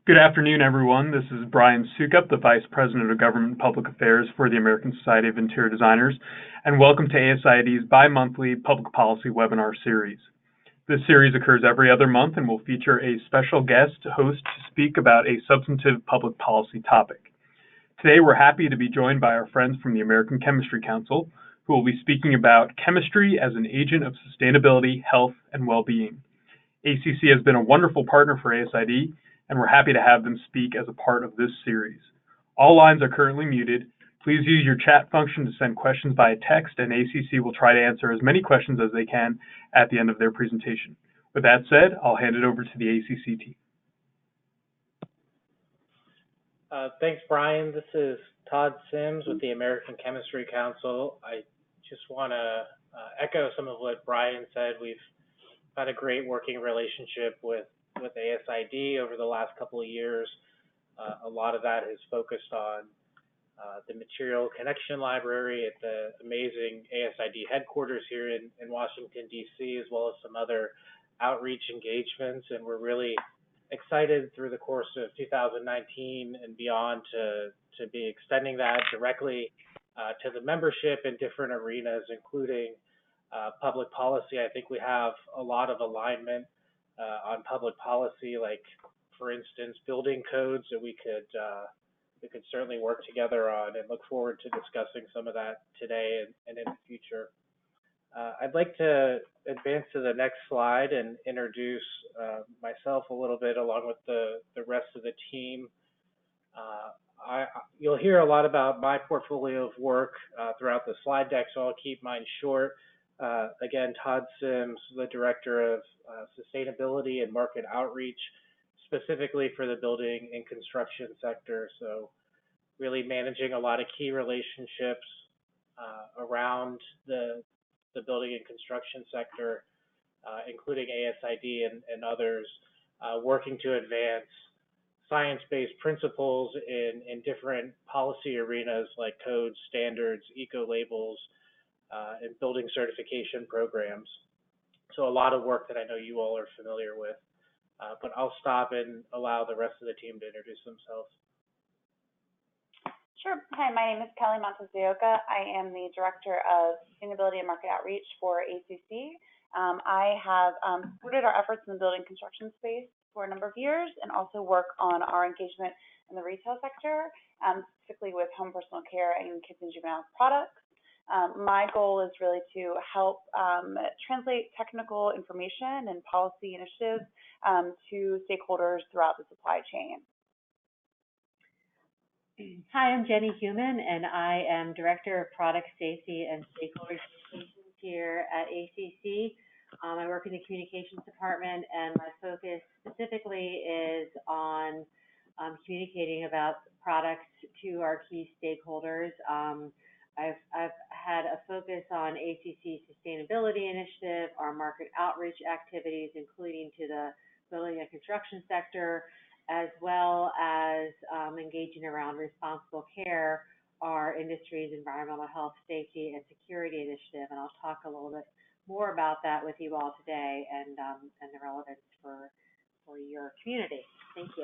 Good afternoon, everyone. This is Brian Sukup, the Vice President of Government and Public Affairs for the American Society of Interior Designers, and welcome to ASID's bi-monthly public policy webinar series. This series occurs every other month and will feature a special guest host to speak about a substantive public policy topic. Today, we're happy to be joined by our friends from the American Chemistry Council, who will be speaking about chemistry as an agent of sustainability, health, and well-being. ACC has been a wonderful partner for ASID, and we're happy to have them speak as a part of this series. All lines are currently muted. Please use your chat function to send questions via text, and ACC will try to answer as many questions as they can at the end of their presentation. With that said, I'll hand it over to the ACC team. Thanks, Brian. This is Todd Simms with the American Chemistry Council. I just want to echo some of what Brian said. We've had a great working relationship with ASID over the last couple of years. A lot of that is focused on the Material Connection Library at the amazing ASID headquarters here in Washington, D.C., as well as some other outreach engagements. And we're really excited through the course of 2019 and beyond to be extending that directly to the membership in different arenas, including public policy. I think we have a lot of alignment on public policy, like, for instance, building codes that we could certainly work together on, and look forward to discussing some of that today and in the future. I'd like to advance to the next slide and introduce myself a little bit along with the rest of the team. You'll hear a lot about my portfolio of work throughout the slide deck, so I'll keep mine short. Again, Todd Simms, the Director of Sustainability and Market Outreach, specifically for the building and construction sector. So really managing a lot of key relationships around the building and construction sector, including ASID and others, working to advance science-based principles in different policy arenas like codes, standards, eco-labels, and building certification programs. So a lot of work that I know you all are familiar with, but I'll stop and allow the rest of the team to introduce themselves. Sure. Hi, my name is Kelly Montezioca. I am the Director of Sustainability and Market Outreach for ACC. I have supported our efforts in the building construction space for a number of years, and also work on our engagement in the retail sector, specifically with home personal care and kids and juvenile products. My goal is really to help translate technical information and policy initiatives to stakeholders throughout the supply chain. Hi, I'm Jenny Human, and I am Director of Product Safety and Stakeholder Communications here at ACC. I work in the Communications Department, and my focus specifically is on communicating about products to our key stakeholders. I've had a focus on ACC sustainability initiative, our market outreach activities, including to the building and construction sector, as well as engaging around responsible care, our industry's environmental health, safety, and security initiative. And I'll talk a little bit more about that with you all today and the relevance for your community. Thank you.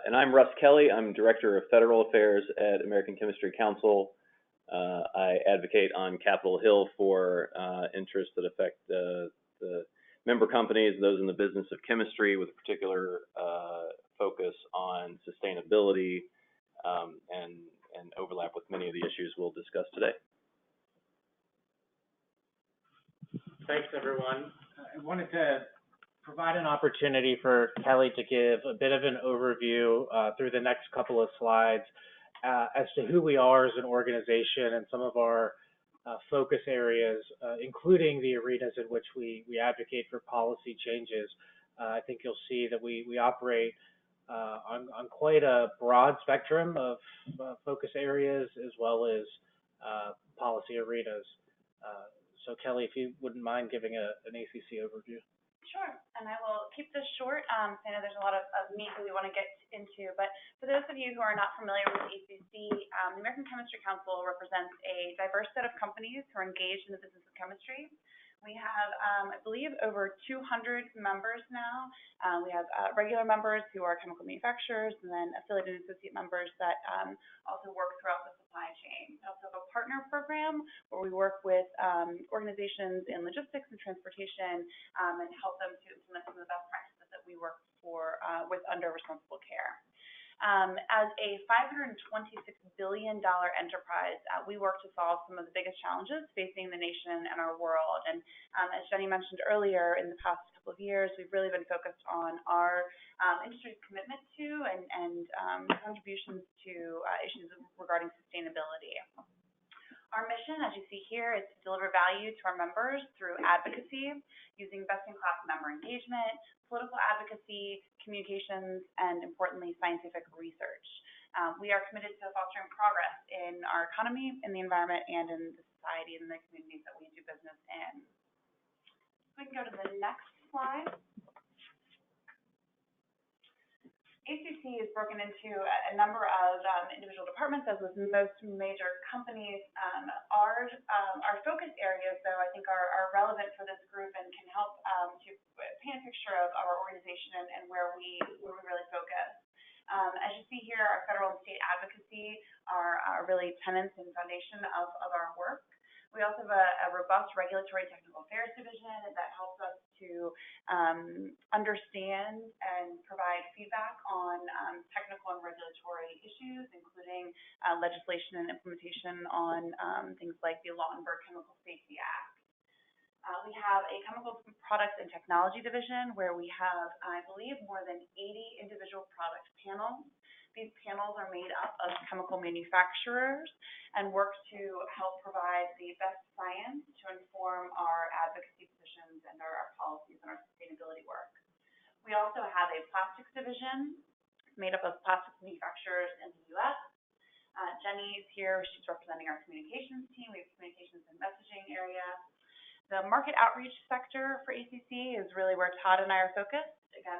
And I'm Russ Kelly. I'm Director of Federal Affairs at American Chemistry Council. I advocate on Capitol Hill for interests that affect the member companies, those in the business of chemistry, with a particular focus on sustainability and overlap with many of the issues we'll discuss today. Thanks, everyone. I wanted to provide an opportunity for Kelly to give a bit of an overview through the next couple of slides as to who we are as an organization and some of our focus areas, including the arenas in which we advocate for policy changes. I think you'll see that we operate on quite a broad spectrum of focus areas as well as policy arenas. So Kelly, if you wouldn't mind giving an ACC overview. Sure, and I will keep this short. I know there's a lot of meat that we want to get into, but for those of you who are not familiar with ACC, the American Chemistry Council represents a diverse set of companies who are engaged in the business of chemistry. We have, I believe, over 200 members now. We have regular members who are chemical manufacturers, and then affiliated and associate members that also work throughout the supply chain. We also have a partner program where we work with organizations in logistics and transportation and help them to implement some of the best practices that we work with under responsible care. As a $526 billion enterprise, we work to solve some of the biggest challenges facing the nation and our world. And as Jenny mentioned earlier, in the past couple of years, we've really been focused on our industry's commitment to and contributions to issues regarding sustainability. Our mission, as you see here, is to deliver value to our members through advocacy, using best-in-class member engagement, political advocacy, communications, and importantly, scientific research. We are committed to fostering progress in our economy, in the environment, and in the society and the communities that we do business in. We can go to the next slide. ACC is broken into a number of individual departments, as with most major companies. Our focus areas, though, I think are relevant for this group and can help to paint a picture of our organization and where we really focus. As you see here, our federal and state advocacy are really tenets and foundation of our work. We also have a robust regulatory technical affairs division that helps us to understand and provide feedback on technical and regulatory issues, including legislation and implementation on things like the Lautenberg Chemical Safety Act. We have a chemical products and technology division where we have, I believe, more than 80 individual product panels. These panels are made up of chemical manufacturers and work to help provide the best science to inform our advocacy positions and our policies and our sustainability work. We also have a plastics division made up of plastics manufacturers in the U.S. Jenny is here. She's representing our communications team. We have communications and messaging area. The market outreach sector for ACC is really where Todd and I are focused. Again,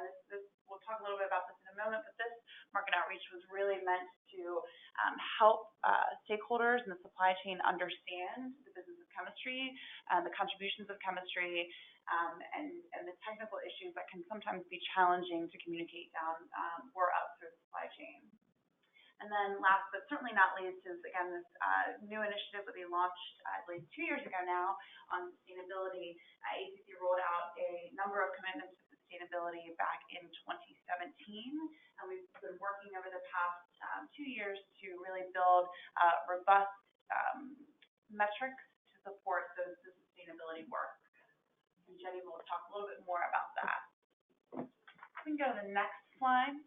we'll talk a little bit about this in a moment, but this market outreach was really meant to help stakeholders in the supply chain understand the business of chemistry, the contributions of chemistry, and the technical issues that can sometimes be challenging to communicate down or up through the supply chain. And then last but certainly not least is, again, this new initiative that we launched, I believe, 2 years ago now on sustainability. ACC rolled out a number of commitments to sustainability back in 2017, and we've been working over the past 2 years to really build robust metrics to support the sustainability work. And Jenny will talk a little bit more about that. We can go to the next slide.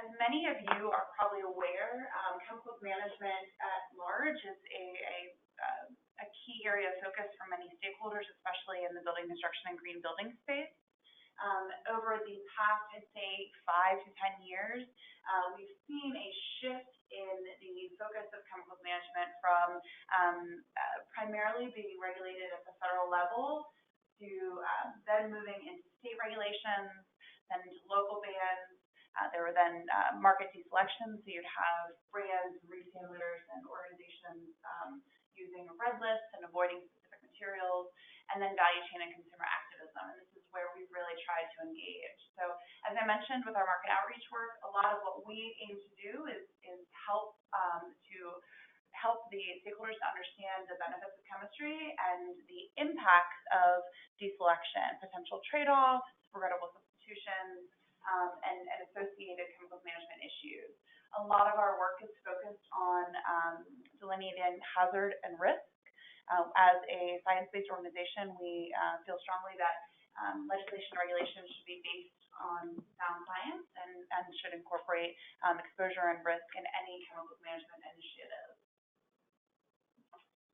As many of you are probably aware, chemicals management at large is a key area of focus for many stakeholders, especially in the building construction and green building space. Over the past, I'd say, 5 to 10 years, we've seen a shift in the focus of chemicals management from primarily being regulated at the federal level to then moving into state regulations, then into local bans. There were then market deselection, so you'd have brands, retailers, and organizations using a red list and avoiding specific materials, and then value chain and consumer activism. And this is where we've really tried to engage. So as I mentioned with our market outreach work, a lot of what we aim to do is help the stakeholders to understand the benefits of chemistry and the impacts of deselection, potential trade-offs, regrettable substitutions, and associated chemicals management issues. A lot of our work is focused on delineating hazard and risk. As a science-based organization, we feel strongly that legislation and regulation should be based on sound science and should incorporate exposure and risk in any chemicals management initiative.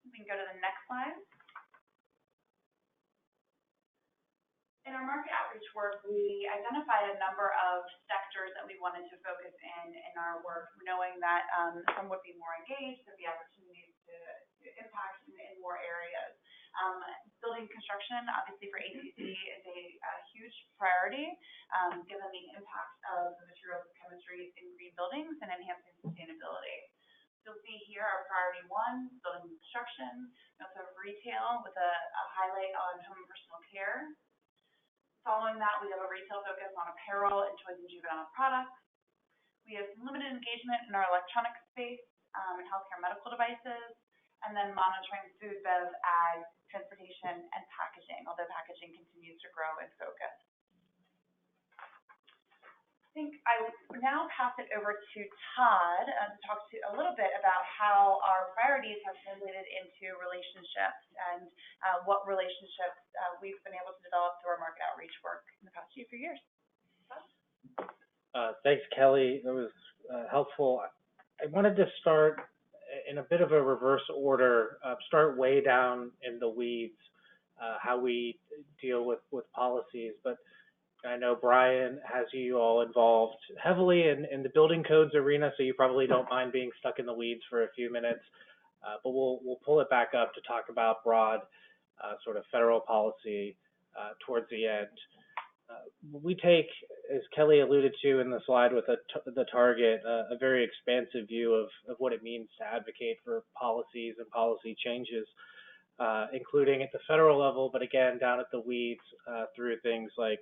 We can go to the next slide. In our market outreach work, we identified a number of sectors that we wanted to focus in our work, knowing that some would be more engaged, there'd be opportunities to impact in more areas. Building construction, obviously for ACC, is a huge priority, given the impact of the materials and chemistries in green buildings and enhancing sustainability. You'll see here are priority 1, building and construction. We also have retail with a highlight on home and personal care. Following that, we have a retail focus on apparel and toys and juvenile products. We have limited engagement in our electronic space and healthcare medical devices, and then monitoring food, bev, ag, transportation, and packaging, although packaging continues to grow in focus. I think I will now pass it over to Todd to talk a little bit about how our priorities have translated into relationships and what relationships we've been able to develop through our market outreach work in the past few years. Thanks, Kelly. That was helpful. I wanted to start in a bit of a reverse order, start way down in the weeds, how we deal with policies. But I know Brian has you all involved heavily in the building codes arena, so you probably don't mind being stuck in the weeds for a few minutes. But we'll pull it back up to talk about broad sort of federal policy towards the end. We take, as Kelly alluded to in the slide with the target, a very expansive view of what it means to advocate for policies and policy changes, including at the federal level, but again, down at the weeds through things like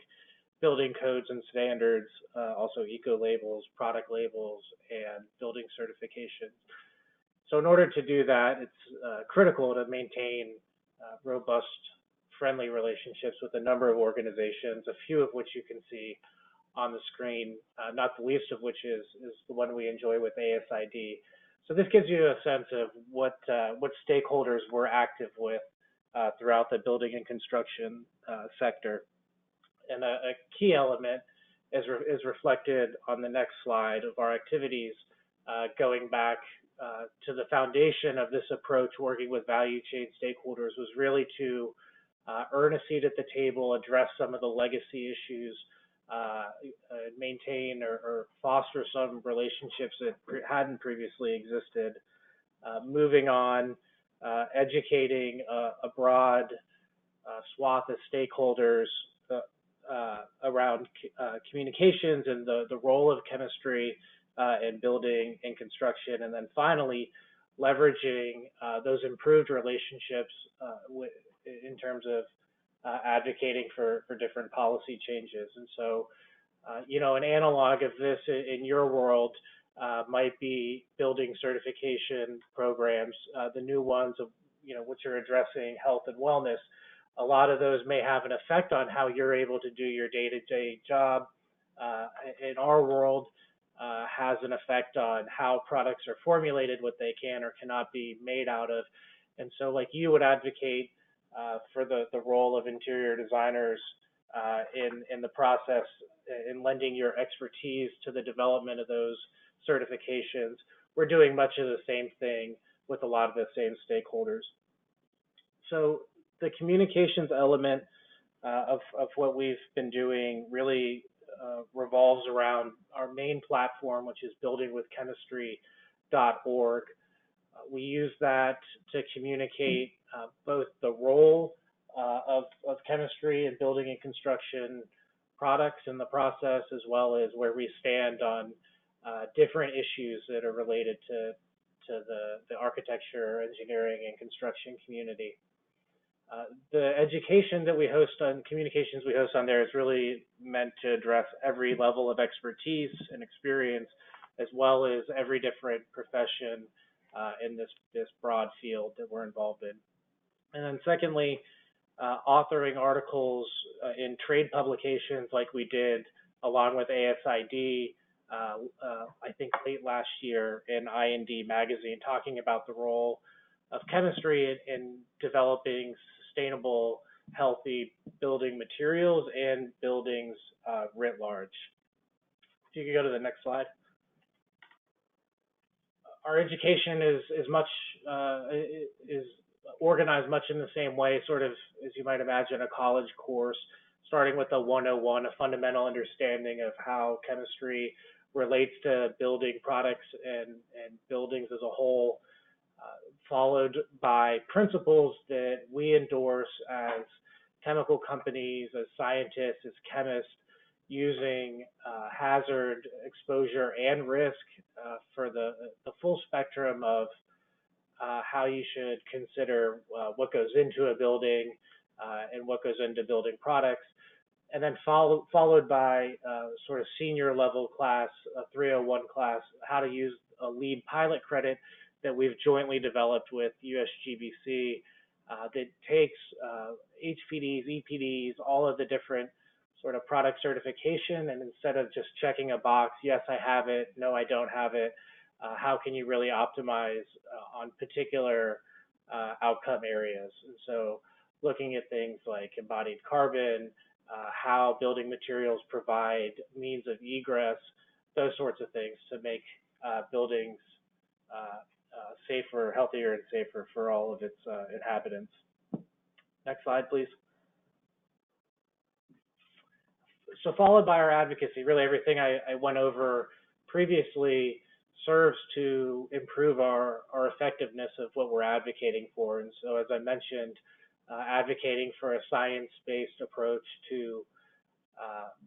building codes and standards, also eco-labels, product labels, and building certifications. So in order to do that, it's critical to maintain robust, friendly relationships with a number of organizations, a few of which you can see on the screen, not the least of which is the one we enjoy with ASID. So this gives you a sense of what stakeholders we're active with throughout the building and construction sector. And a key element is reflected on the next slide of our activities, going back to the foundation of this approach, working with value chain stakeholders, was really to earn a seat at the table, address some of the legacy issues, maintain or foster some relationships that hadn't previously existed, moving on, educating a broad swath of stakeholders around communications and the role of chemistry in building and construction, and then finally leveraging those improved relationships in terms of advocating for different policy changes. And so, an analog of this in your world might be building certification programs, the new ones of which are addressing health and wellness. A lot of those may have an effect on how you're able to do your day-to-day job. In our world, has an effect on how products are formulated, what they can or cannot be made out of. And so like you would advocate for the role of interior designers in the process, in lending your expertise to the development of those certifications, we're doing much of the same thing with a lot of the same stakeholders. So the communications element of what we've been doing really revolves around our main platform, which is buildingwithchemistry.org. We use that to communicate both the role of chemistry in building and construction products in the process, as well as where we stand on different issues that are related to the architecture, engineering, and construction community. The education that we host on, communications we host on there is really meant to address every level of expertise and experience, as well as every different profession in this broad field that we're involved in. And then secondly, authoring articles in trade publications like we did along with ASID, I think late last year in IND magazine, talking about the role of chemistry in developing sustainable, healthy building materials and buildings writ large. If you could go to the next slide. Our education is organized much in the same way, sort of as you might imagine a college course, starting with a 101, a fundamental understanding of how chemistry relates to building products and buildings as a whole, followed by principles that we endorse as chemical companies, as scientists, as chemists, using hazard, exposure, and risk for the full spectrum of how you should consider what goes into a building and what goes into building products, and then followed by sort of senior level class, a 301 class, how to use a LEED pilot credit that we've jointly developed with USGBC that takes HPDs, EPDs, all of the different sort of product certification, and instead of just checking a box, yes, I have it, no, I don't have it, how can you really optimize on particular outcome areas? And so looking at things like embodied carbon, how building materials provide means of egress, those sorts of things to make buildings safer, healthier, and safer for all of its inhabitants. Next slide, please. So followed by our advocacy, really everything I went over previously serves to improve our effectiveness of what we're advocating for. And so, as I mentioned, advocating for a science-based approach to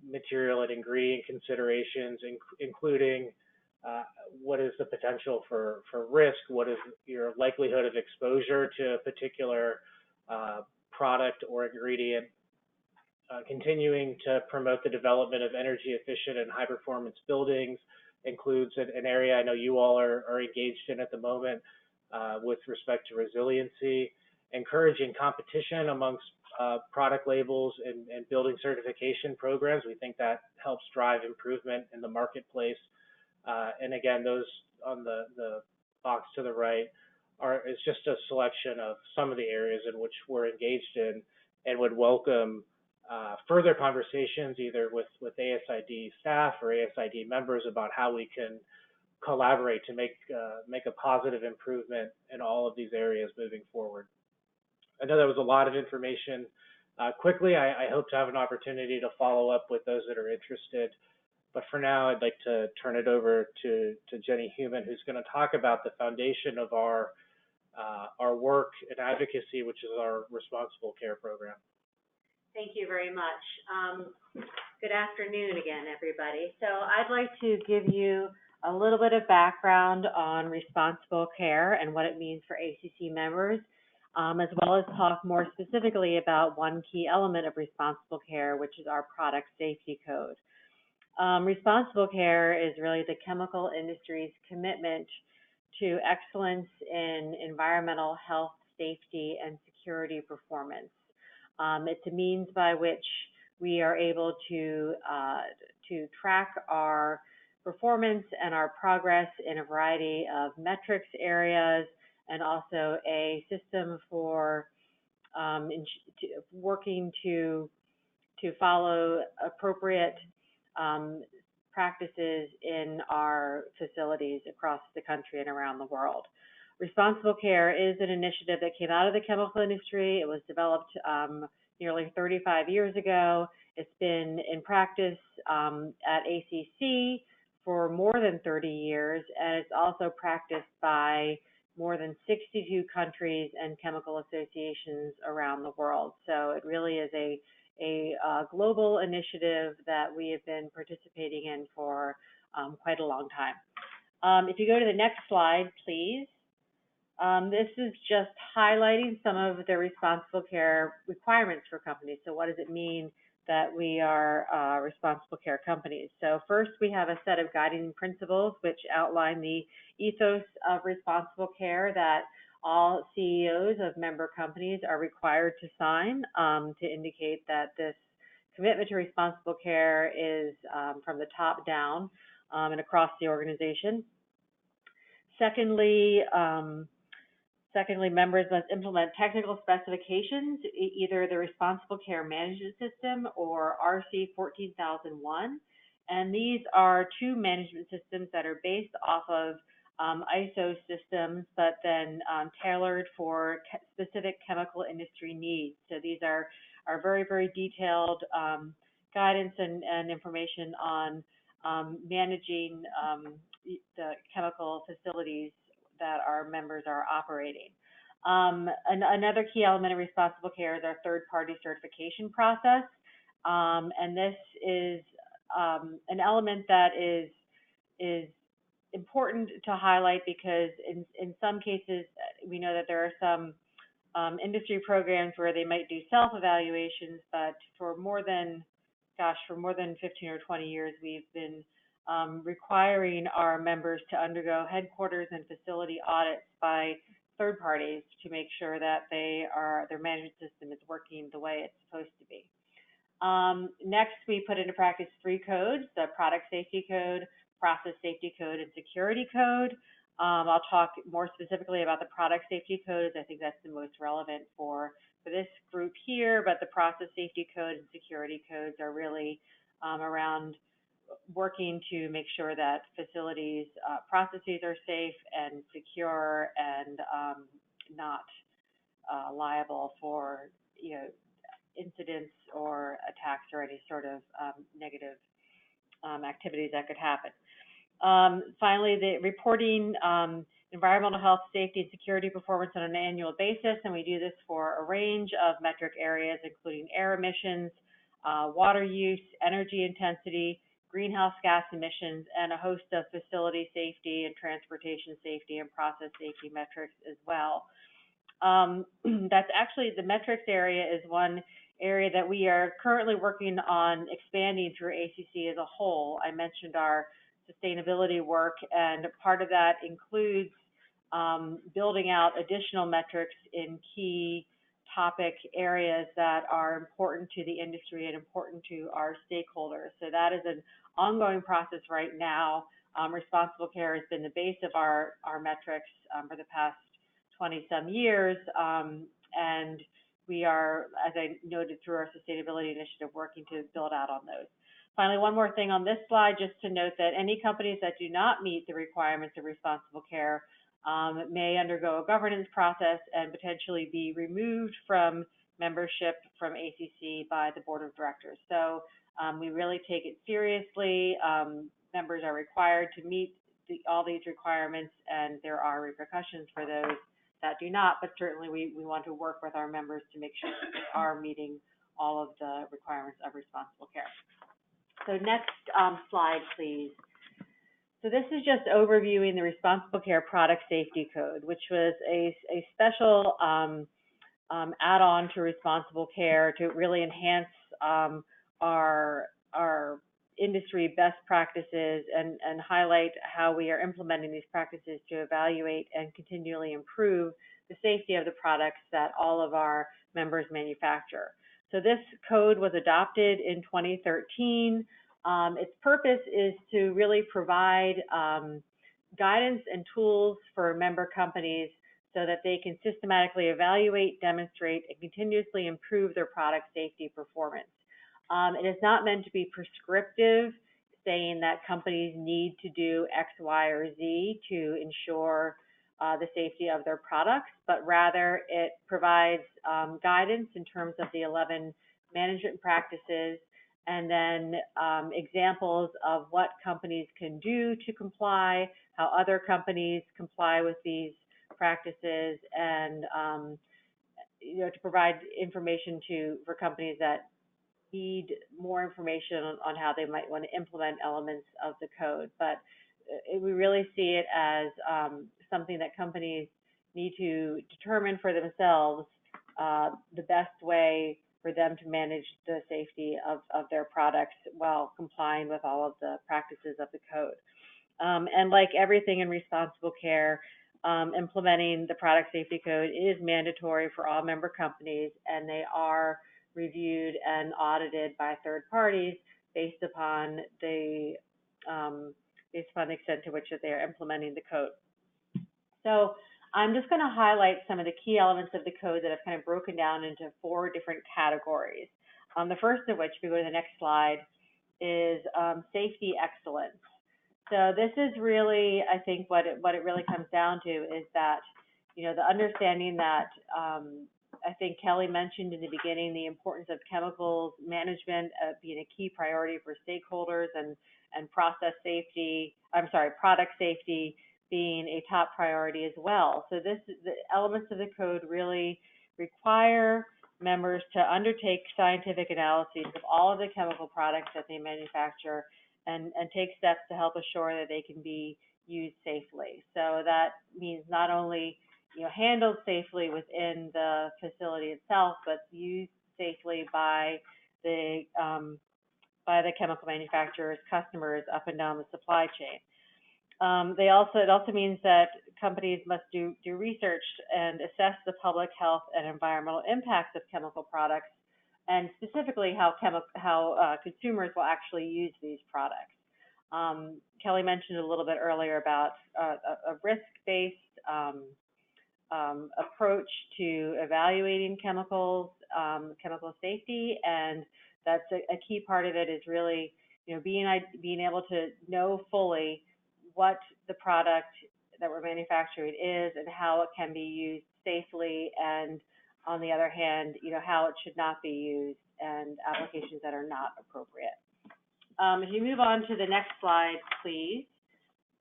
material and ingredient considerations, including what is the potential for risk, what is your likelihood of exposure to a particular product or ingredient, continuing to promote the development of energy efficient and high performance buildings includes an area I know you all are engaged in at the moment with respect to resiliency, encouraging competition amongst product labels and building certification programs. We think that helps drive improvement in the marketplace. And again, those on the box to the right is just a selection of some of the areas in which we're engaged in, and would welcome further conversations either with ASID staff or ASID members about how we can collaborate to make a positive improvement in all of these areas moving forward. I know that was a lot of information. Quickly, I hope to have an opportunity to follow up with those that are interested. But for now, I'd like to turn it over to Jenny Human, who's going to talk about the foundation of our work in advocacy, which is our responsible care program. Thank you very much. Good afternoon again, everybody. So I'd like to give you a little bit of background on responsible care and what it means for ACC members, as well as talk more specifically about one key element of responsible care, which is our product safety code. Responsible care is really the chemical industry's commitment to excellence in environmental health, safety, and security performance. It's a means by which we are able to track our performance and our progress in a variety of metrics areas, and also a system for working to follow appropriate practices in our facilities across the country and around the world. Responsible care is an initiative that came out of the chemical industry. It was developed nearly 35 years ago. It's been in practice at ACC for more than 30 years, and it's also practiced by more than 62 countries and chemical associations around the world. So it really is a global initiative that we have been participating in for quite a long time. If you go to the next slide, please. This is just highlighting some of the responsible care requirements for companies. So what does it mean that we are responsible care companies? So first, we have a set of guiding principles which outline the ethos of responsible care that all CEOs of member companies are required to sign to indicate that this commitment to responsible care is from the top down and across the organization. Secondly, members must implement technical specifications, either the Responsible Care Management System or RC 14001. And these are two management systems that are based off of ISO systems, but then tailored for specific chemical industry needs. So these are very, very detailed guidance and information on managing the chemical facilities that our members are operating. Another key element of responsible care is our third-party certification process, and this is an element that is important to highlight because in some cases we know that there are some industry programs where they might do self-evaluations, but for more than 15 or 20 years, we've been requiring our members to undergo headquarters and facility audits by third parties to make sure that their management system is working the way it's supposed to be. Next, we put into practice 3 codes: the Product Safety Code, Process Safety Code, and Security Code. I'll talk more specifically about the Product Safety Code, as I think that's the most relevant for this group here, but the Process Safety Code and Security Codes are really around working to make sure that facilities' processes are safe and secure and not liable for, incidents or attacks or any sort of negative activities that could happen. Finally, the reporting environmental health, safety, and security performance on an annual basis, and we do this for a range of metric areas, including air emissions, water use, energy intensity, greenhouse gas emissions, and a host of facility safety and transportation safety and process safety metrics as well. That's actually, the metrics area is one area that we are currently working on expanding through ACC as a whole. I mentioned our sustainability work, and part of that includes building out additional metrics in key topic areas that are important to the industry and important to our stakeholders. So that is an ongoing process right now. Responsible care has been the base of our metrics for the past 20-some years, and we are, as I noted through our sustainability initiative, working to build out on those. Finally, one more thing on this slide, just to note that any companies that do not meet the requirements of responsible care may undergo a governance process and potentially be removed from membership from ACC by the board of directors. So we really take it seriously. Members are required to meet all these requirements, and there are repercussions for those that do not, but certainly we want to work with our members to make sure that they are meeting all of the requirements of responsible care. So next slide, please. So this is just overviewing the Responsible Care Product Safety Code, which was a special add-on to responsible care to really enhance our industry best practices and highlight how we are implementing these practices to evaluate and continually improve the safety of the products that all of our members manufacture. So this code was adopted in 2013. Its purpose is to really provide guidance and tools for member companies so that they can systematically evaluate, demonstrate, and continuously improve their product safety performance. It is not meant to be prescriptive, saying that companies need to do X, Y, or Z to ensure the safety of their products, but rather it provides guidance in terms of the 11 management practices, and then examples of what companies can do to comply, how other companies comply with these practices, and to provide information for companies that need more information on how they might want to implement elements of the code. But we really see it as something that companies need to determine for themselves the best way for them to manage the safety of their products while complying with all of the practices of the code. And like everything in responsible care, implementing the product safety code is mandatory for all member companies, and they are reviewed and audited by third parties based upon the extent to which that they are implementing the code. So I'm just going to highlight some of the key elements of the code that I've kind of broken down into 4 different categories. The first of which, if we go to the next slide, is safety excellence. So this is really, I think, what it really comes down to is that, the understanding that I think Kelly mentioned in the beginning, the importance of chemicals management being a key priority for stakeholders, and product safety being a top priority as well. So the elements of the code really require members to undertake scientific analyses of all of the chemical products that they manufacture and take steps to help assure that they can be used safely. So that means not only handled safely within the facility itself, but used safely by the chemical manufacturers, customers up and down the supply chain. It also means that companies must do research and assess the public health and environmental impacts of chemical products, and specifically how consumers will actually use these products. Kelly mentioned a little bit earlier about a risk-based approach to evaluating chemical safety, and that's a key part of it is really being able to know fully what the product that we're manufacturing is and how it can be used safely, and on the other hand, how it should not be used and applications that are not appropriate. If you move on to the next slide, please.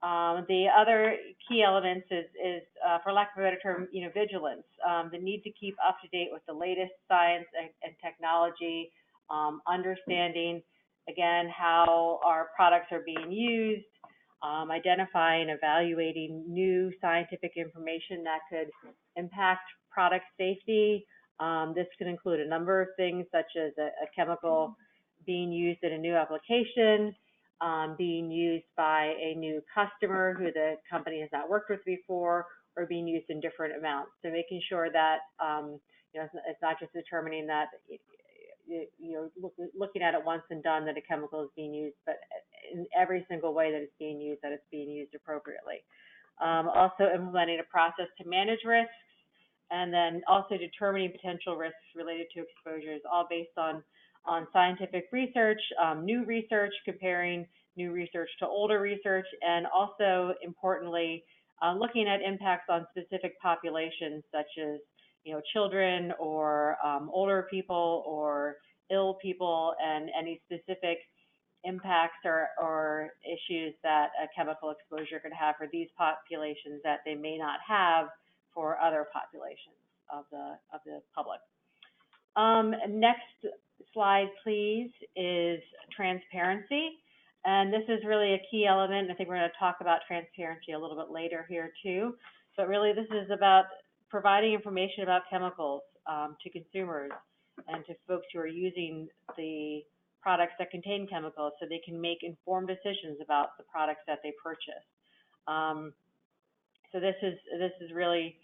The other key elements is for lack of a better term, vigilance. The need to keep up to date with the latest science and technology, understanding, again, how our products are being used, identifying, evaluating new scientific information that could impact product safety. This could include a number of things, such as a chemical being used in a new application, being used by a new customer who the company has not worked with before, or being used in different amounts. So making sure that it's not just determining that looking at it once and done that a chemical is being used, but in every single way that it's being used, that it's being used appropriately. Also implementing a process to manage risks, and then also determining potential risks related to exposures, all based on scientific research, new research, comparing new research to older research, and also importantly, looking at impacts on specific populations such as children or older people or ill people, and any specific impacts or issues that a chemical exposure could have for these populations that they may not have for other populations of the public. Next slide, please, is transparency. And this is really a key element. I think we're going to talk about transparency a little bit later here too. But really, this is about providing information about chemicals to consumers and to folks who are using the products that contain chemicals, so they can make informed decisions about the products that they purchase. So this is really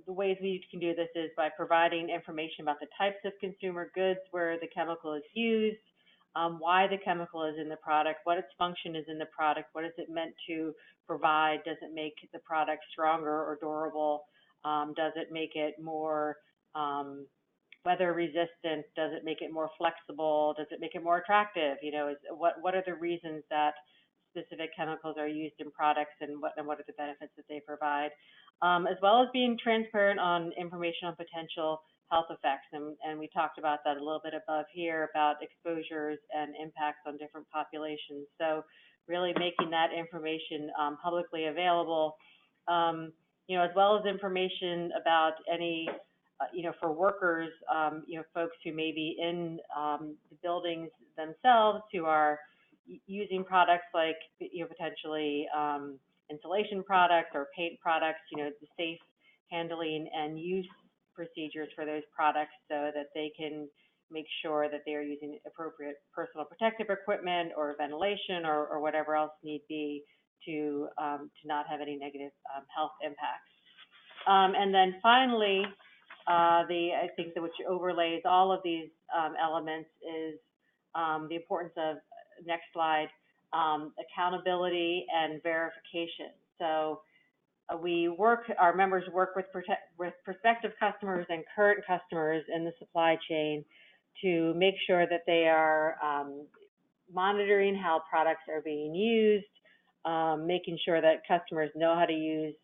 the ways we can do this is by providing information about the types of consumer goods where the chemical is used, why the chemical is in the product, what its function is in the product, what is it meant to provide, does it make the product stronger or durable, does it make it more weather resistant, does it make it more flexible, does it make it more attractive, what are the reasons that specific chemicals are used in products, and what are the benefits that they provide, as well as being transparent on information on potential health effects. And we talked about that a little bit above here about exposures and impacts on different populations. So really making that information publicly available, as well as information about any, for workers, folks who may be in the buildings themselves who are using products like, potentially insulation products or paint products, the safe handling and use procedures for those products so that they can make sure that they are using appropriate personal protective equipment or ventilation or whatever else need be to not have any negative health impacts. And then finally, I think that which overlays all of these elements is the importance of, next slide, accountability and verification. So our members work with prospective customers and current customers in the supply chain to make sure that they are monitoring how products are being used, making sure that customers know how to use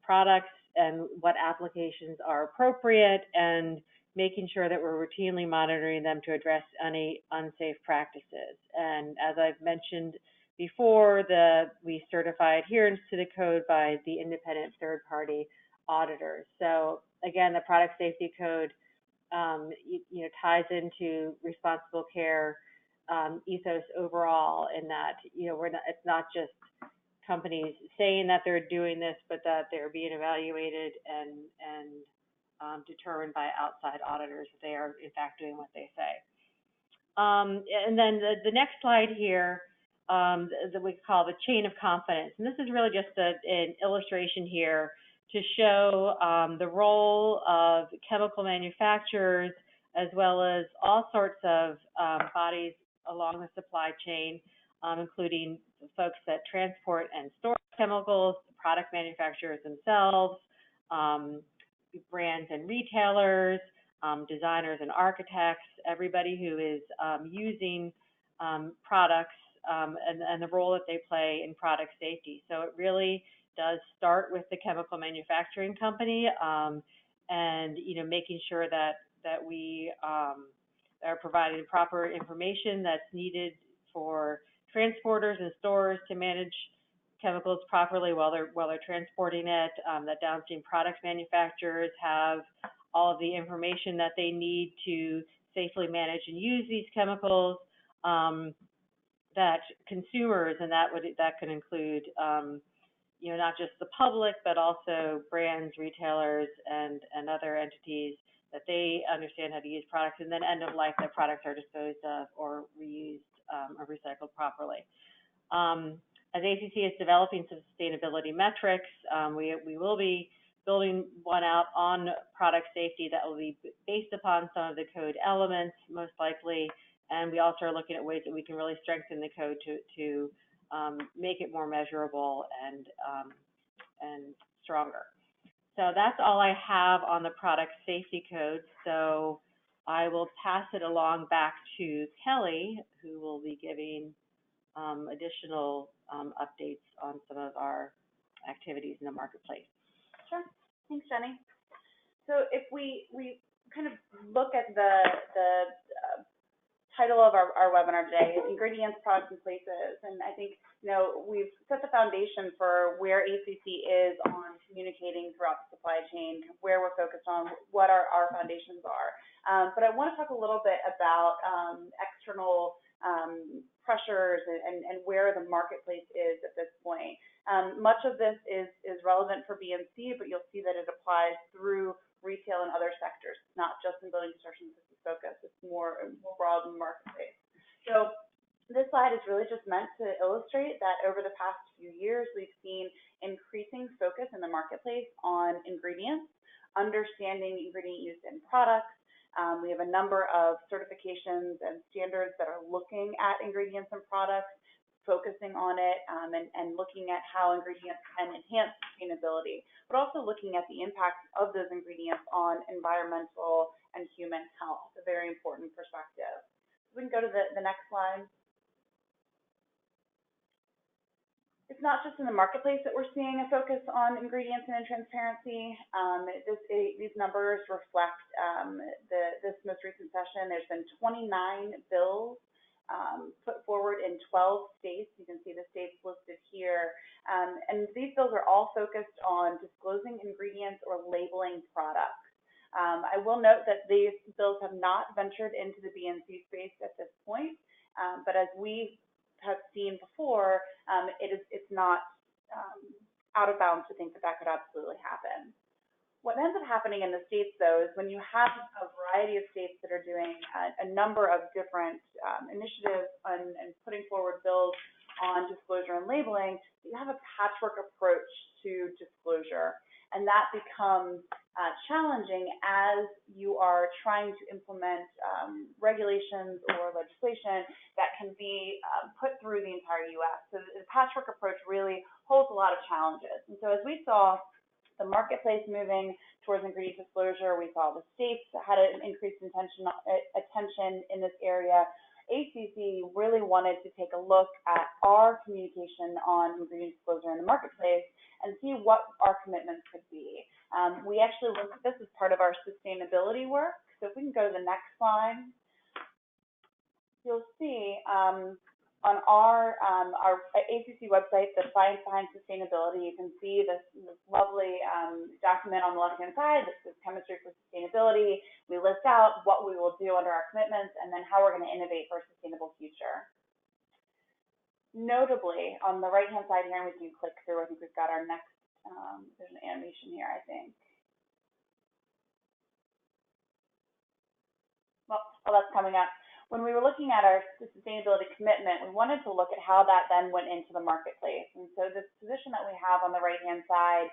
products and what applications are appropriate, and making sure that we're routinely monitoring them to address any unsafe practices. And as I've mentioned before, we certify adherence to the code by the independent third-party auditors. So again, the product safety code ties into responsible care ethos overall, in that it's not just companies saying that they're doing this, but that they're being evaluated and determined by outside auditors if they are in fact doing what they say. And then the next slide here that we call the chain of confidence. And this is really just an illustration here to show the role of chemical manufacturers as well as all sorts of bodies along the supply chain, including the folks that transport and store chemicals, the product manufacturers themselves, brands and retailers, designers and architects, everybody who is using products and the role that they play in product safety. So it really does start with the chemical manufacturing company and making sure that we are providing proper information that's needed for transporters and stores to manage chemicals properly while they're transporting it, that downstream product manufacturers have all of the information that they need to safely manage and use these chemicals, that consumers, and that could include not just the public, but also brands, retailers, and other entities, that they understand how to use products, and then end of life, that products are disposed of or reused or recycled properly. As ACC is developing some sustainability metrics, we will be building one out on product safety that will be based upon some of the code elements, most likely, and we also are looking at ways that we can really strengthen the code to make it more measurable and stronger. So that's all I have on the product safety code. So I will pass it along back to Kelly, who will be giving additional updates on some of our activities in the marketplace. Sure. Thanks, Jenny. So if we kind of look at the title of our webinar today, Ingredients, Products, and Places, and I think we've set the foundation for where ACC is on communicating throughout the supply chain, where we're focused on, what our foundations are. But I want to talk a little bit about external pressures and where the marketplace is at this point. Much of this is relevant for BNC, but you'll see that it applies through retail and other sectors, not just in building construction as a focus. It's more broad in the marketplace. So this slide is really just meant to illustrate that over the past few years, we've seen increasing focus in the marketplace on ingredients, understanding ingredient use in products. We have a number of certifications and standards that are looking at ingredients and products, focusing on it, and looking at how ingredients can enhance sustainability, but also looking at the impact of those ingredients on environmental and human health, a very important perspective. We can go to the next slide. It's not just in the marketplace that we're seeing a focus on ingredients and transparency. These numbers reflect this most recent session. There's been 29 bills put forward in 12 states. You can see the states listed here. And these bills are all focused on disclosing ingredients or labeling products. I will note that these bills have not ventured into the BNC space at this point, but as we have seen before, it's not out of bounds to think that could absolutely happen. What ends up happening in the states, though, is when you have a variety of states that are doing a number of different initiatives and putting forward bills on disclosure and labeling, you have a patchwork approach to disclosure. And that becomes challenging as you are trying to implement regulations or legislation that can be put through the entire U.S. So the patchwork approach really holds a lot of challenges. And so as we saw the marketplace moving towards ingredient disclosure, we saw the states had an increased attention in this area. ACC really wanted to take a look at our communication on ingredient disclosure in the marketplace and see what our commitments could be. We actually looked at this as part of our sustainability work. So if we can go to the next slide, you'll see on our ACC website, the Science Behind Sustainability, you can see this lovely document on the left-hand side that says Chemistry for Sustainability. We list out what we will do under our commitments and then how we're going to innovate for a sustainable future. Notably, on the right-hand side here, and we can click through, I think we've got our next, there's an animation here, I think. Well, that's coming up. When we were looking at our sustainability commitment, we wanted to look at how that then went into the marketplace. And so this position that we have on the right-hand side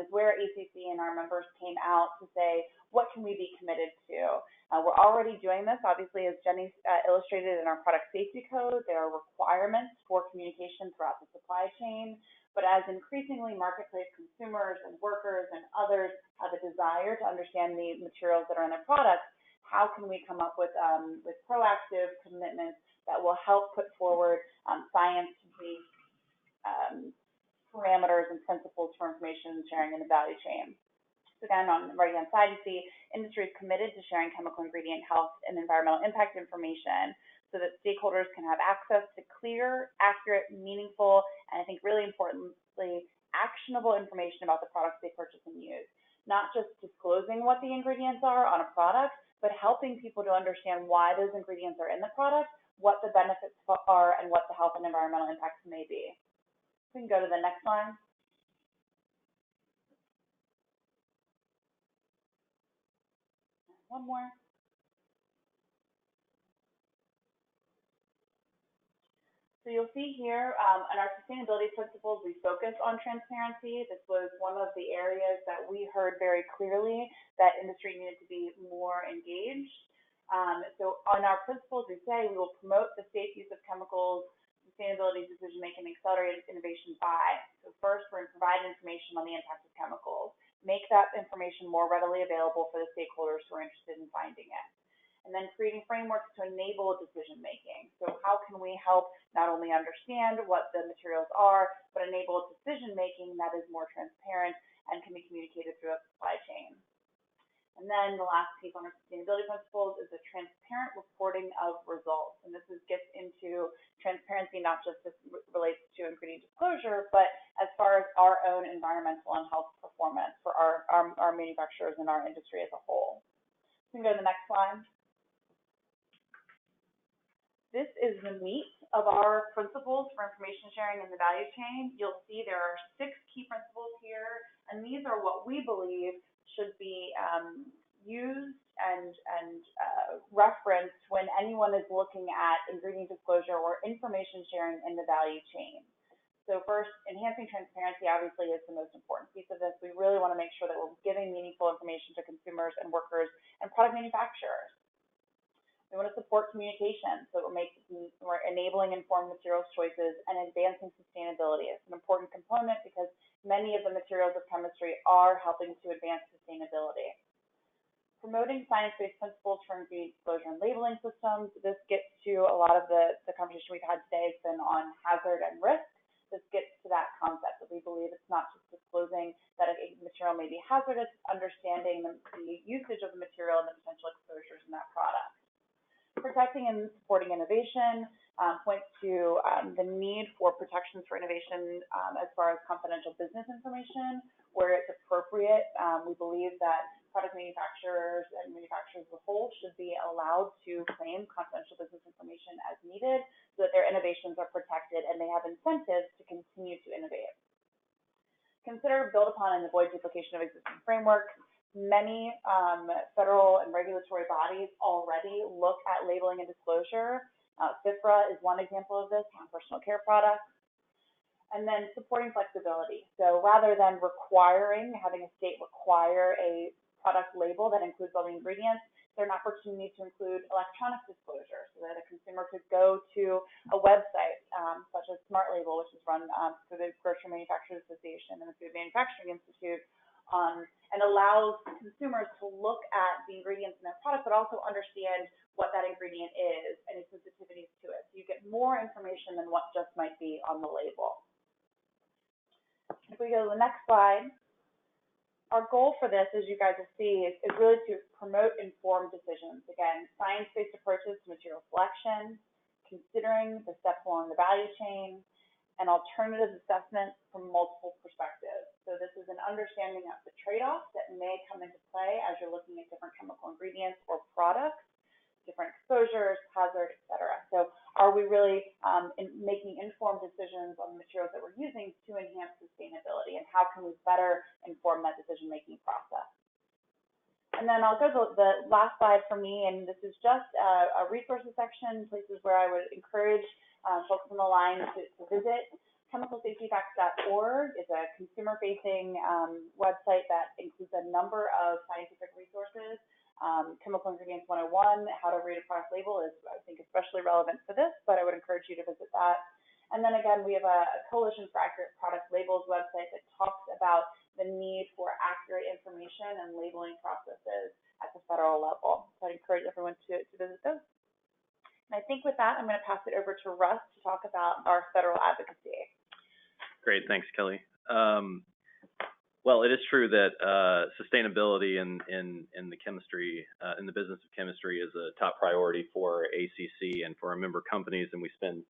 is where ACC and our members came out to say, what can we be committed to? We're already doing this, obviously, as Jenny illustrated in our product safety code. There are requirements for communication throughout the supply chain. But as increasingly marketplace consumers and workers and others have a desire to understand the materials that are in their products, how can we come up with proactive commitments that will help put forward science-based parameters and principles for information sharing in the value chain? So again, on the right-hand side, you see industry is committed to sharing chemical ingredient health and environmental impact information so that stakeholders can have access to clear, accurate, meaningful, and I think really importantly, actionable information about the products they purchase and use. Not just disclosing what the ingredients are on a product, but helping people to understand why those ingredients are in the product, what the benefits are, and what the health and environmental impacts may be. We can go to the next slide. One more. So you'll see here in our sustainability principles, we focus on transparency. This was one of the areas that we heard very clearly that industry needed to be more engaged. So on our principles, we say we will promote the safe use of chemicals, sustainability decision-making, and accelerated innovation by. So first, we're going to provide information on the impact of chemicals, make that information more readily available for the stakeholders who are interested in finding it. And then creating frameworks to enable decision-making. So how can we help not only understand what the materials are, but enable decision-making that is more transparent and can be communicated through a supply chain. And then the last piece on our sustainability principles is the transparent reporting of results. And this gets into transparency not just as relates to ingredient disclosure, but as far as our own environmental and health performance for our manufacturers and our industry as a whole. We can go to the next slide. This is the meat of our principles for information sharing in the value chain. You'll see there are 6 key principles here, and these are what we believe should be used and referenced when anyone is looking at ingredient disclosure or information sharing in the value chain. So first, enhancing transparency obviously is the most important piece of this. We really want to make sure that we're giving meaningful information to consumers and workers and product manufacturers. We want to support communication, so we're enabling informed materials choices and advancing sustainability. It's an important component because many of the materials of chemistry are helping to advance sustainability. Promoting science-based principles for ingredient disclosure and labeling systems. This gets to a lot of the conversation we've had today has been on hazard and risk. This gets to that concept that we believe it's not just disclosing that a material may be hazardous, understanding the usage of the material and the potential exposures in that product. Protecting and supporting innovation points to the need for protections for innovation as far as confidential business information, where it's appropriate. We believe that product manufacturers and manufacturers as a whole should be allowed to claim confidential business information as needed so that their innovations are protected and they have incentives to continue to innovate. Consider, build upon, and avoid duplication of existing frameworks. Many federal and regulatory bodies already look at labeling and disclosure. FIFRA is one example of this on personal care products. And then supporting flexibility. So rather than having a state require a product label that includes all the ingredients, there's an opportunity to include electronic disclosure so that a consumer could go to a website such as Smart Label, which is run through the Grocery Manufacturers Association and the Food Manufacturing Institute, and allows consumers to look at the ingredients in their product, but also understand what that ingredient is and its sensitivities to it. So you get more information than what just might be on the label. If we go to the next slide, our goal for this, as you guys will see, is really to promote informed decisions. Again, science-based approaches to material selection, considering the steps along the value chain, and alternative assessment from multiple perspectives. So this is an understanding of the trade-offs that may come into play as you're looking at different chemical ingredients or products. different exposures, hazard, et cetera. So are we really making informed decisions on the materials that we're using to enhance sustainability, and how can we better inform that decision-making process? And then I'll go to the last slide for me, and this is just a resources section, places where I would encourage folks on the line to visit. ChemicalSafetyFacts.org is a consumer-facing website that includes a number of scientific resources. Chemical Ingredients 101, how to read a product label is, I think, especially relevant for this, but I would encourage you to visit that. And then again, we have a Coalition for Accurate Product Labels website that talks about the need for accurate information and labeling processes at the federal level. So I'd encourage everyone to visit those. And I think with that, I'm going to pass it over to Russ to talk about our federal advocacy. Great, thanks, Kelly. Well, it is true that sustainability in the chemistry, in the business of chemistry, is a top priority for ACC and for our member companies, and we spend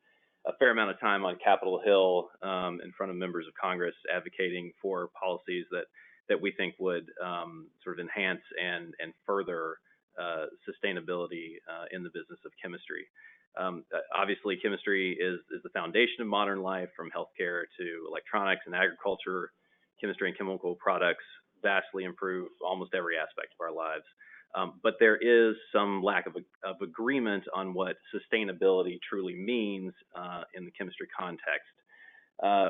a fair amount of time on Capitol Hill in front of members of Congress advocating for policies that we think would sort of enhance and further sustainability in the business of chemistry. Obviously, chemistry is the foundation of modern life, from healthcare to electronics and agriculture. Chemistry and chemical products vastly improve almost every aspect of our lives. But there is some lack of agreement on what sustainability truly means in the chemistry context.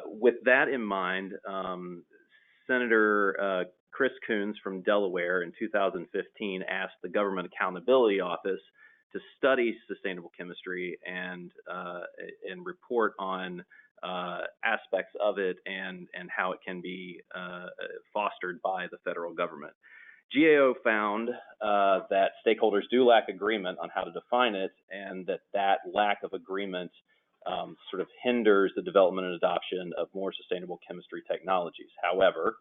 With that in mind, Senator Chris Coons from Delaware in 2015 asked the Government Accountability Office to study sustainable chemistry and report on aspects of it and how it can be fostered by the federal government. GAO found that stakeholders do lack agreement on how to define it, and that lack of agreement sort of hinders the development and adoption of more sustainable chemistry technologies. However,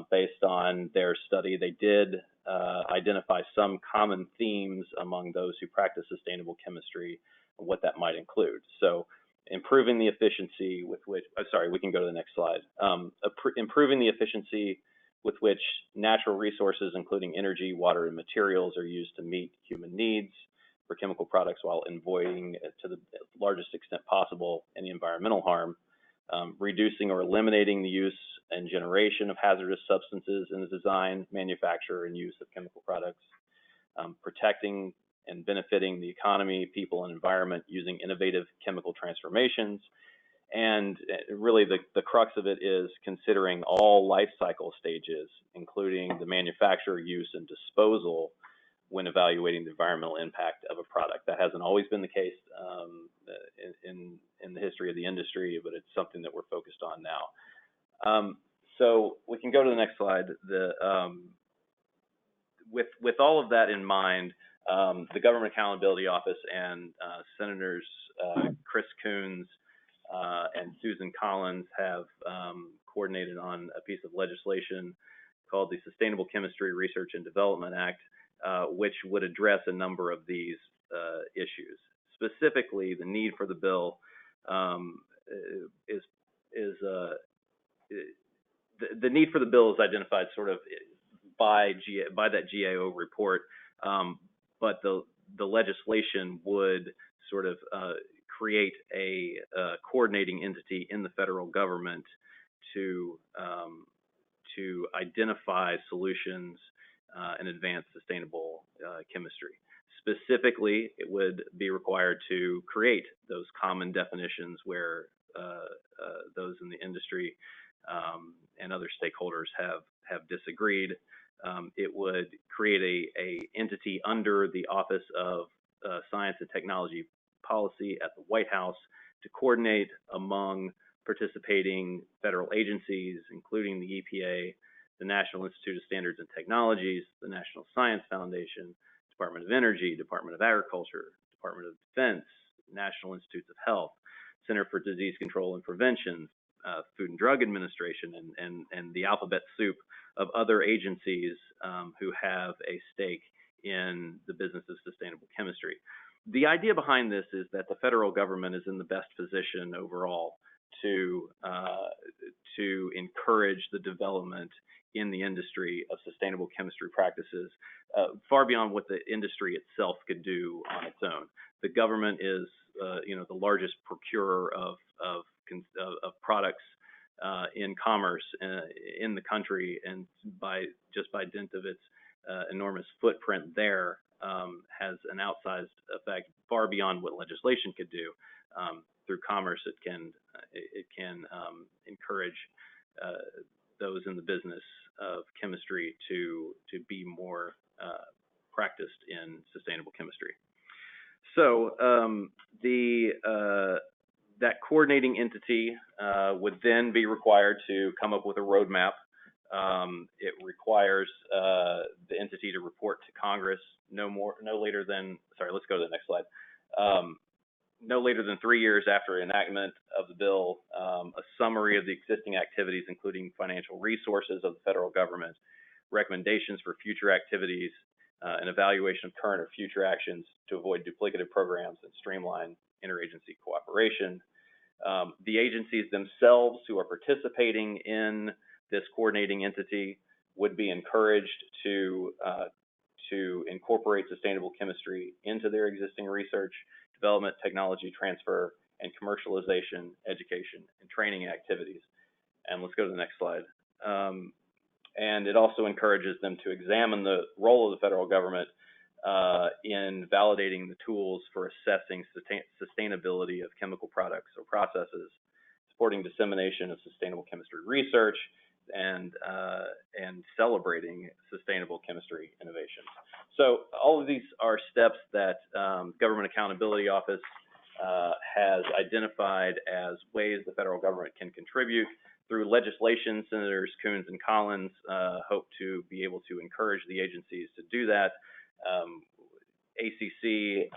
based on their study, they did identify some common themes among those who practice sustainable chemistry and what that might include. So improving the efficiency with which, we can go to the next slide. Improving the efficiency with which natural resources, including energy, water, and materials, are used to meet human needs for chemical products while avoiding, to the largest extent possible, any environmental harm. Reducing or eliminating the use and generation of hazardous substances in the design, manufacture, and use of chemical products. Protecting and benefiting the economy, people, and environment using innovative chemical transformations. And really the crux of it is considering all life cycle stages, including the manufacture, use, and disposal when evaluating the environmental impact of a product. That hasn't always been the case in the history of the industry, but it's something that we're focused on now. So we can go to the next slide. With all of that in mind, the Government Accountability Office and Senators Chris Coons and Susan Collins have coordinated on a piece of legislation called the Sustainable Chemistry Research and Development Act, which would address a number of these issues. Specifically, the need for the bill the need for the bill is identified sort of by that GAO report, but the legislation would sort of create a coordinating entity in the federal government to identify solutions and advance sustainable chemistry. Specifically, it would be required to create those common definitions where those in the industry and other stakeholders have disagreed. It would create a entity under the Office of Science and Technology Policy at the White House to coordinate among participating federal agencies, including the EPA, the National Institute of Standards and Technologies, the National Science Foundation, Department of Energy, Department of Agriculture, Department of Defense, National Institutes of Health, Center for Disease Control and Prevention, Food and Drug Administration, and the alphabet soup of other agencies who have a stake in the business of sustainable chemistry. The idea behind this is that the federal government is in the best position overall to encourage the development in the industry of sustainable chemistry practices, far beyond what the industry itself could do on its own. The government is, the largest procurer of products in commerce in the country, and by dint of its enormous footprint there, has an outsized effect far beyond what legislation could do. Through commerce, it can encourage those in the business of chemistry to be more practiced in sustainable chemistry. So that coordinating entity would then be required to come up with a roadmap. It requires the entity to report to Congress no later than 3 years after enactment of the bill, a summary of the existing activities, including financial resources of the federal government, recommendations for future activities, an evaluation of current or future actions to avoid duplicative programs and streamline interagency cooperation. The agencies themselves who are participating in this coordinating entity would be encouraged to incorporate sustainable chemistry into their existing research, development, technology transfer, and commercialization, education, and training activities. And let's go to the next slide. And it also encourages them to examine the role of the federal government in validating the tools for assessing sustainability of chemical products or processes, supporting dissemination of sustainable chemistry research, and celebrating sustainable chemistry innovation. So all of these are steps that Government Accountability Office has identified as ways the federal government can contribute. Through legislation, Senators Coons and Collins hope to be able to encourage the agencies to do that. ACC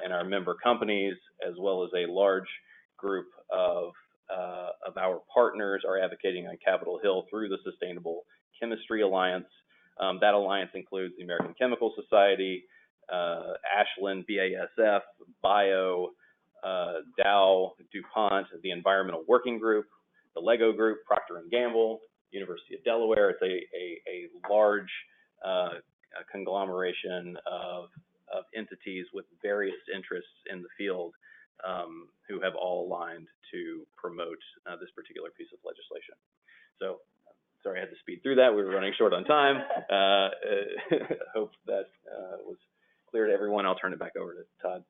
and our member companies, as well as a large group of our partners, are advocating on Capitol Hill through the Sustainable Chemistry Alliance. That alliance includes the American Chemical Society, Ashland, BASF, Bio, Dow, DuPont, the Environmental Working Group, the Lego Group, Procter & Gamble, University of Delaware. It's a large conglomeration of entities with various interests in the field who have all aligned to promote this particular piece of legislation. So, sorry I had to speed through that. We were running short on time. Hope that was clear to everyone. I'll turn it back over to Todd.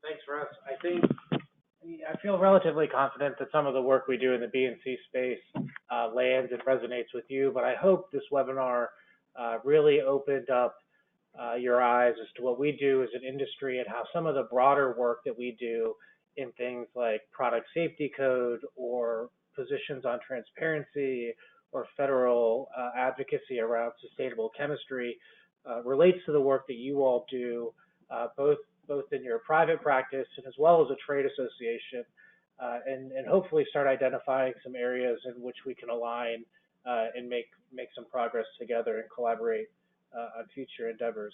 Thanks, Russ. I feel relatively confident that some of the work we do in the B&C space lands and resonates with you, but I hope this webinar really opened up your eyes as to what we do as an industry and how some of the broader work that we do in things like product safety code or positions on transparency or federal advocacy around sustainable chemistry relates to the work that you all do, both in your private practice and as well as a trade association, and hopefully start identifying some areas in which we can align and make some progress together and collaborate on future endeavors.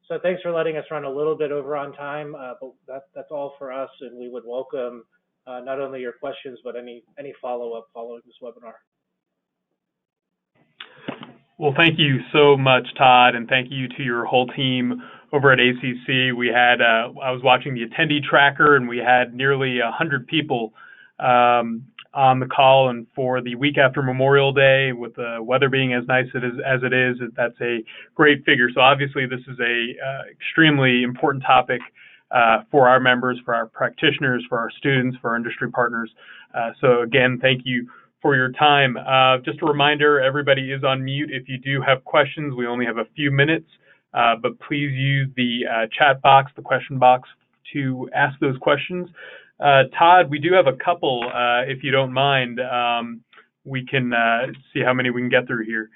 So thanks for letting us run a little bit over on time, but that's all for us, and we would welcome not only your questions, but any follow-up following this webinar. Well, thank you so much, Todd, and thank you to your whole team over at ACC. We had, I was watching the attendee tracker, and we had nearly 100 people on the call, and for the week after Memorial Day, with the weather being as nice as it is, that's a great figure. So obviously this is a extremely important topic for our members, for our practitioners, for our students, for our industry partners. So again, thank you for your time. Just a reminder, everybody is on mute. If you do have questions, we only have a few minutes, but please use the chat box, the question box, to ask those questions. Todd, we do have a couple, if you don't mind. We can see how many we can get through here.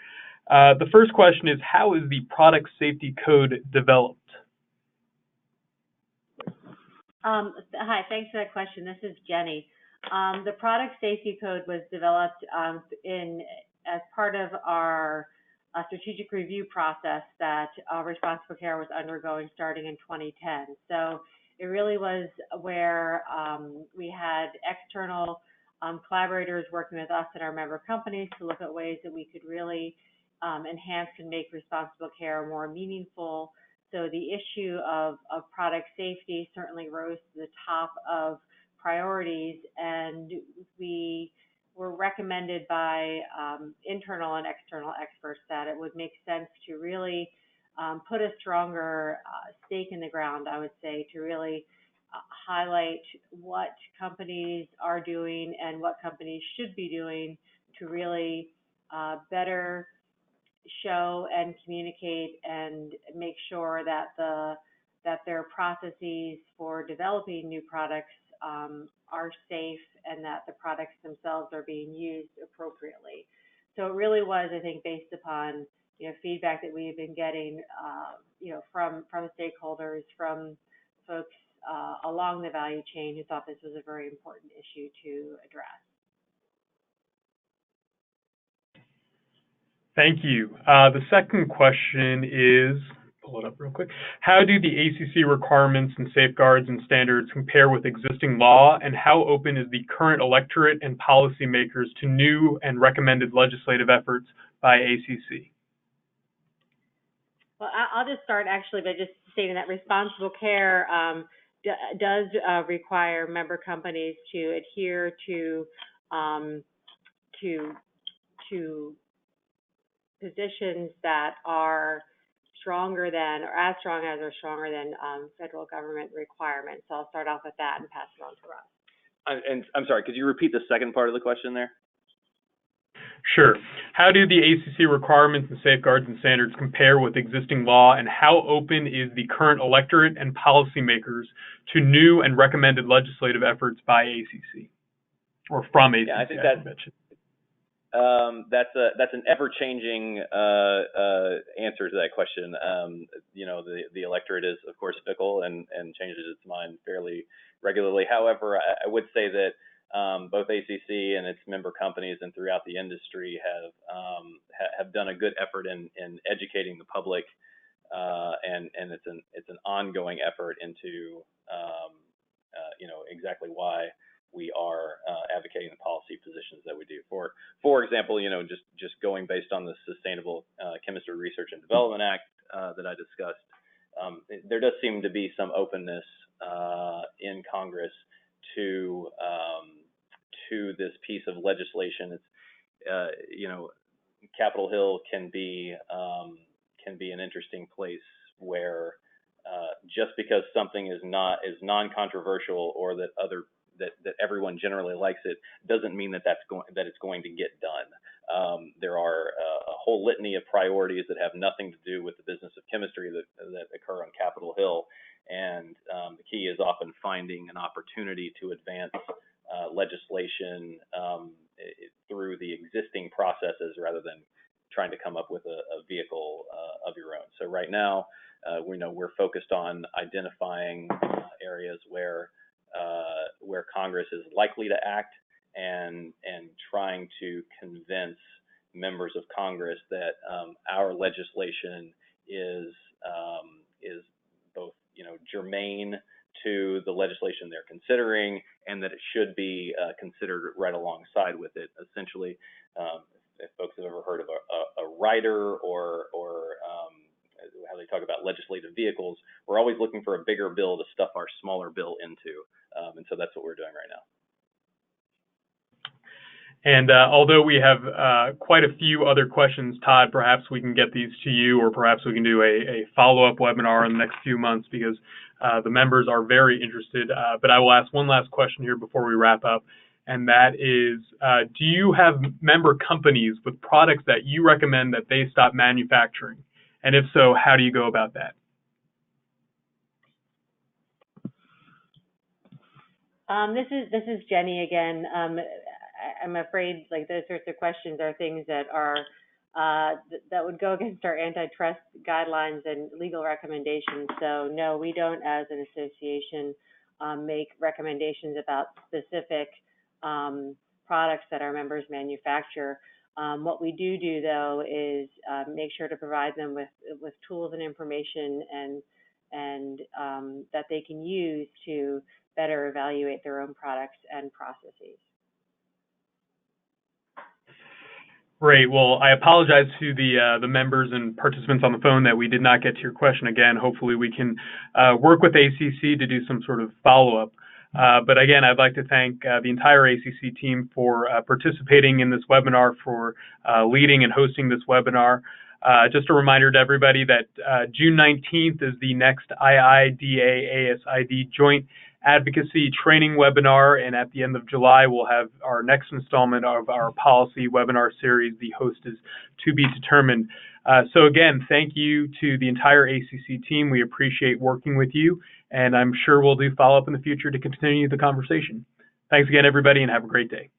The first question is, how is the product safety code developed? Hi, thanks for that question. This is Jenny. The product safety code was developed as part of our strategic review process that Responsible Care was undergoing starting in 2010. So it really was where we had external collaborators working with us and our member companies to look at ways that we could really enhance and make responsible care more meaningful. So the issue of product safety certainly rose to the top of priorities, and we were recommended by internal and external experts that it would make sense to really put a stronger stake in the ground, I would say, to really highlight what companies are doing and what companies should be doing to really better show and communicate and make sure that that their processes for developing new products are safe and that the products themselves are being used appropriately. So it really was, I think, based upon feedback that we've been getting, from stakeholders, from folks along the value chain who thought this was a very important issue to address. Thank you. The second question is, pull it up real quick. How do the ACC requirements and safeguards and standards compare with existing law, and how open is the current electorate and policymakers to new and recommended legislative efforts by ACC? Well, I'll just start actually by just stating that responsible care does require member companies to adhere to positions that are stronger than, or as strong as, or stronger than federal government requirements. So I'll start off with that and pass it on to Russ. And I'm sorry, could you repeat the second part of the question there? Sure. How do the ACC requirements and safeguards and standards compare with existing law, and how open is the current electorate and policymakers to new and recommended legislative efforts by ACC, or from ACC? Yeah, I think that's an ever-changing answer to that question. The electorate is, of course, fickle and changes its mind fairly regularly. However, I would say that both ACC and its member companies and throughout the industry have done a good effort in educating the public, and it's an ongoing effort into exactly why we are advocating the policy positions that we do. For example, just going based on the Sustainable Chemistry Research and Development Act that I discussed, there does seem to be some openness in Congress to this piece of legislation. It's Capitol Hill can be an interesting place where just because something is non-controversial, or that everyone generally likes it, doesn't mean that it's going to get done. There are a whole litany of priorities that have nothing to do with the business of chemistry that occur on Capitol Hill, and the key is often finding an opportunity to advance legislation through the existing processes rather than trying to come up with a vehicle of your own. So right now, we're focused on identifying areas where Congress is likely to act, and trying to convince members of Congress that our legislation is both germane to the legislation they're considering, and that it should be considered right alongside with it. Essentially, if folks have ever heard of a rider or how they talk about legislative vehicles, we're always looking for a bigger bill to stuff our smaller bill into, and so that's what we're doing right now. And although we have quite a few other questions, Todd, perhaps we can get these to you, or perhaps we can do a follow-up webinar in the next few months, because the members are very interested. But I will ask one last question here before we wrap up, and that is, do you have member companies with products that you recommend that they stop manufacturing? And if so, how do you go about that? This is Jenny again. I'm afraid those sorts of questions are things that are that would go against our antitrust guidelines and legal recommendations. So no, we don't, as an association, make recommendations about specific products that our members manufacture. What we do though is make sure to provide them with tools and information and that they can use to better evaluate their own products and processes. Great. Well, I apologize to the members and participants on the phone that we did not get to your question again. Hopefully we can work with ACC to do some sort of follow-up. But again, I'd like to thank the entire ACC team for participating in this webinar, for leading and hosting this webinar. Just a reminder to everybody that June 19th is the next IIDA-ASID joint advocacy training webinar, and at the end of July we'll have our next installment of our policy webinar series. The host is to be determined. So again, thank you to the entire ACC team. We appreciate working with you, and I'm sure we'll do follow-up in the future to continue the conversation. Thanks again, everybody, and have a great day.